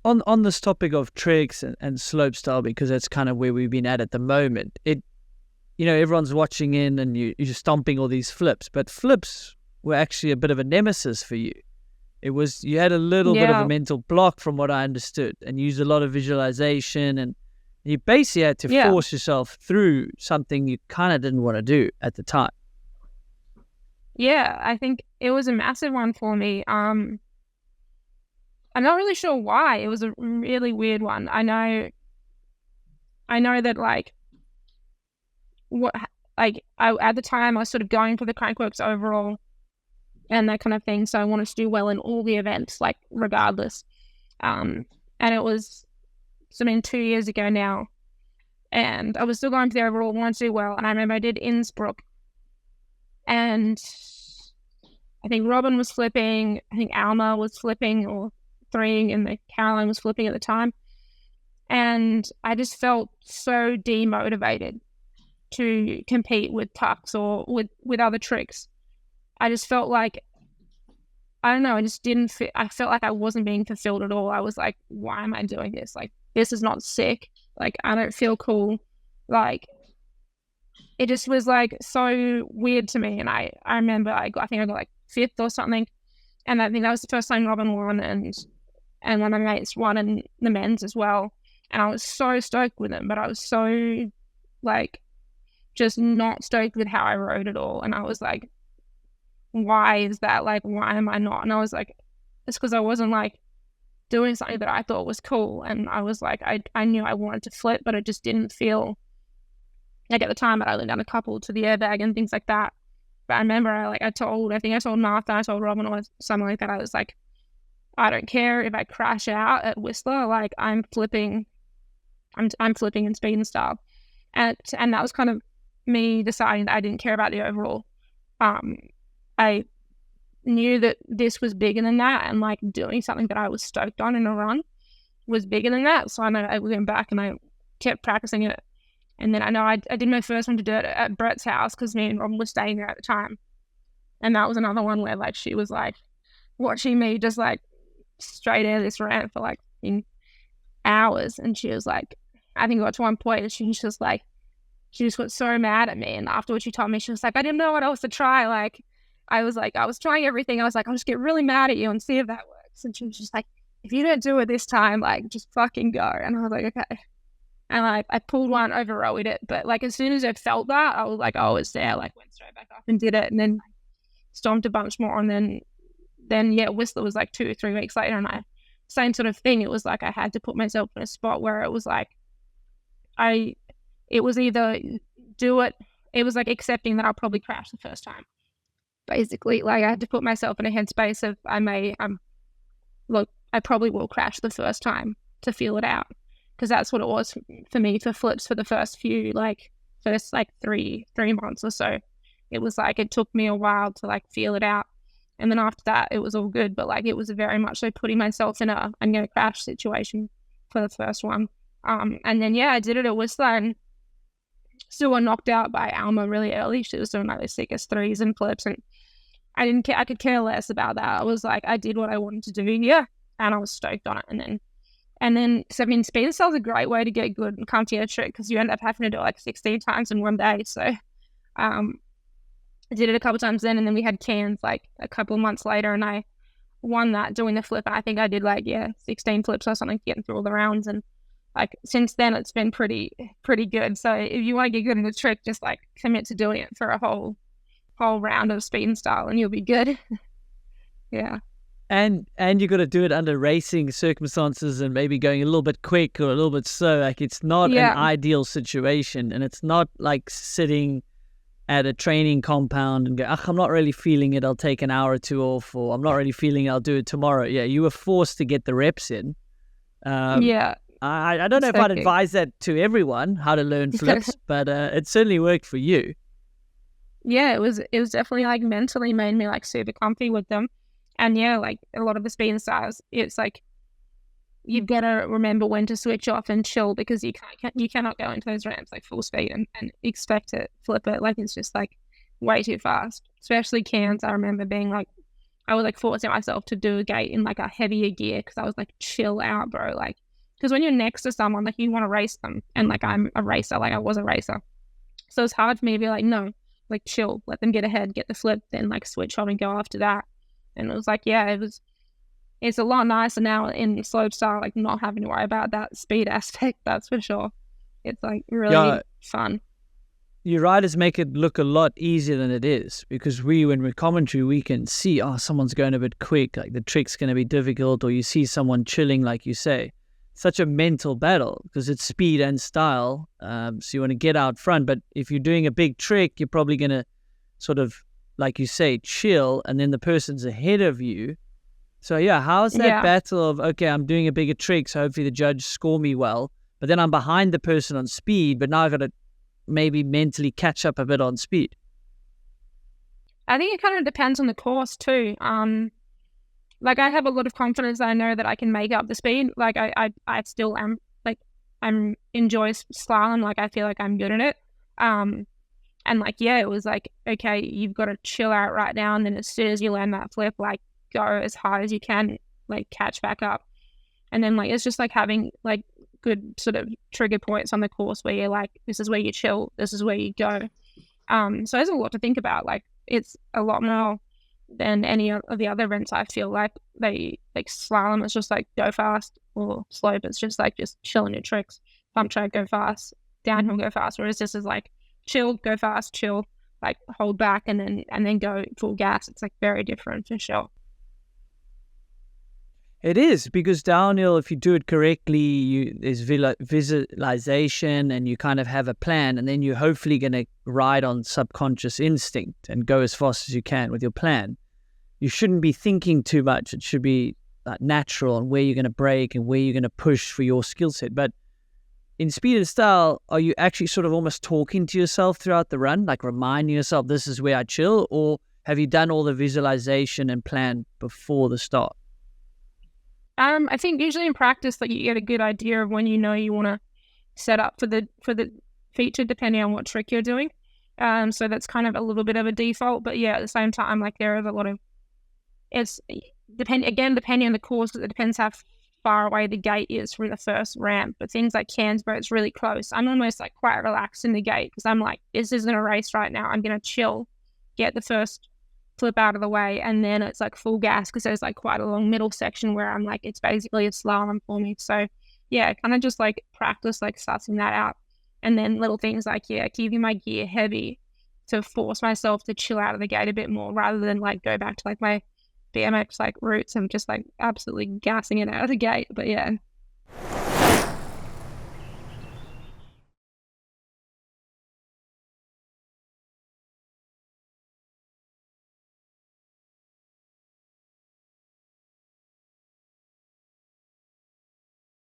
on this topic of tricks and slope style, because that's kind of where we've been at the moment. Everyone's watching in and you're stomping all these flips, but flips were actually a bit of a nemesis for you. You had a little bit of a mental block from what I understood, and used a lot of visualization, and you basically had to force yourself through something you kind of didn't want to do at the time. Yeah, I think it was a massive one for me. I'm not really sure why. It was a really weird one. I know that at the time I was sort of going for the crankworks overall and that kind of thing. So I wanted to do well in all the events, like regardless. And it was 2 years ago now, and I was still going for the overall, wanted to do well. And I remember I did Innsbruck, and I think Robin was flipping, I think Alma was flipping or threeing, and Caroline was flipping at the time. And I just felt so demotivated to compete with tucks or with other tricks. I just felt like, I don't know, I felt like I wasn't being fulfilled at all. I was like, why am I doing this? Like, this is not sick. Like, I don't feel cool. Like, it just was like so weird to me. And I remember I think I got like 5th or something. And I think that was the first time Robin won, and one of my mates won in the men's as well. And I was so stoked with them, but I was so like just not stoked with how I rode it all. And I was like, why is that? Like, why am I not? And I was like, it's because I wasn't like doing something that I thought was cool. And I was like, I knew I wanted to flip, but it just didn't feel like, at the time I'd only done a couple to the airbag and things like that. But I remember I think I told Martha, I told Robin or something like that. I was like, I don't care if I crash out at Whistler, like I'm flipping in speed and style. And that was kind of me deciding that I didn't care about the overall. I knew that this was bigger than that, and like doing something that I was stoked on in a run was bigger than that. So I went back and I kept practicing it. And then I know I did my first one to do it at Brett's house because me and Robin were staying there at the time. And that was another one where like she was like watching me just like straight out of this rant for like in hours. And she was like, I think it got to one point and she just got so mad at me. And afterwards she told me, she was like, I didn't know what else to try. Like, I was trying everything. I was like, I'll just get really mad at you and see if that works. And she was just like, if you don't do it this time, like, just fucking go. And I was like, okay. And like, I pulled one, over-rowed it. But like, as soon as I felt that, I was like, oh, it's there. Like, went straight back up and did it. And then stomped a bunch more. And then Whistler was like 2 or 3 weeks later. And same sort of thing. It was like, I had to put myself in a spot where it was like, it was either do it. It was like accepting that I'll probably crash the first time. Basically, like I had to put myself in a headspace of I probably will crash the first time to feel it out, because that's what it was for me for flips for the first 3 months or so. It was like it took me a while to like feel it out, and then after that it was all good. But like it was very much so putting myself in a I'm gonna crash situation for the first one. And then I did it at Whistler and still got knocked out by Alma really early. She was doing like the sickest threes and flips, and I didn't care. I could care less about that. I was like, I did what I wanted to do, and I was stoked on it. And then so I mean, speed and style is a great way to get good and come to your trick because you end up having to do it like 16 times in one day. So I did it a couple times then, and then we had Cairns like a couple of months later, and I won that doing the flip. I think I did 16 flips or something, getting through all the rounds, and like since then it's been pretty good. So if you want to get good in the trick, just like commit to doing it for a whole round of speed and style and you'll be good. Yeah. And you got to do it under racing circumstances and maybe going a little bit quick or a little bit slow. Like it's not an ideal situation, and it's not like sitting at a training compound and go, I'm not really feeling it, I'll take an hour or 2 off, or I'm not really feeling it, I'll do it tomorrow. Yeah, you were forced to get the reps in. I don't know if I'd advise that to everyone, how to learn flips, but it certainly worked for you. Yeah, it was definitely like mentally made me like super comfy with them. And like a lot of the speed and styles, it's like you've got to remember when to switch off and chill, because you cannot go into those ramps like full speed and expect to flip it. Like it's just like way too fast. Especially Cairns, I remember being like I was like forcing myself to do a gate in like a heavier gear because I was like, chill out, bro. Like, because when you're next to someone, like you want to race them, and like I'm a racer, like I was a racer, so it's hard for me to be like, no, like chill, let them get ahead, get the flip, then like switch on and go after that. And it was like, yeah, it's a lot nicer now in slopestyle, like not having to worry about that speed aspect. That's for sure. It's like really fun. Your riders make it look a lot easier than it is, because when we're commentary, we can see, someone's going a bit quick, like the trick's going to be difficult, or you see someone chilling, like you say. Such a mental battle because it's speed and style. So you want to get out front, but if you're doing a big trick, you're probably going to sort of, like you say, chill, and then the person's ahead of you. So yeah, how's that battle of, okay, I'm doing a bigger trick, so hopefully the judge score me well, but then I'm behind the person on speed, but now I've got to maybe mentally catch up a bit on speed? I think it kind of depends on the course too. Like I have a lot of confidence that I know that I can make up the speed. Like I still am, like I'm enjoy slalom. Like I feel like I'm good at it. And like, yeah, it was like, okay, you've got to chill out right now. And then as soon as you land that flip, like go as hard as you can, like catch back up. And then like, it's just like having like good sort of trigger points on the course where you're like, this is where you chill, this is where you go. So there's a lot to think about. Like it's a lot more than any of the other events. I feel like they like slalom is just like go fast, or slope it's just like just chill in your tricks. Pump track, go fast, downhill, go fast. Whereas this is like chill, go fast, chill, like hold back and then go full gas. It's like very different for sure. It is, because downhill, if you do it correctly, there's visualization and you kind of have a plan, and then you're hopefully going to ride on subconscious instinct and go as fast as you can with your plan. You shouldn't be thinking too much. It should be natural on where you're going to brake and where you're going to push for your skill set. But in speed and style, are you actually sort of almost talking to yourself throughout the run, like reminding yourself, this is where I chill? Or have you done all the visualization and plan before the start? I think usually in practice, like you get a good idea of when you know you want to set up for the feature, depending on what trick you're doing. So that's kind of a little bit of a default, but yeah, at the same time, like there is a lot of, depending on the course, it depends how far away the gate is from the first ramp. But things like Cairns, where it's really close, I'm almost like quite relaxed in the gate because I'm like, this isn't a race right now. I'm gonna chill, get the first flip out of the way, and then it's like full gas because there's like quite a long middle section where I'm like, it's basically a slalom for me. So yeah, kind of just like practice like sussing that out, and then little things like keeping my gear heavy to force myself to chill out of the gate a bit more rather than like go back to like my BMX like roots and just like absolutely gassing it out of the gate. But yeah,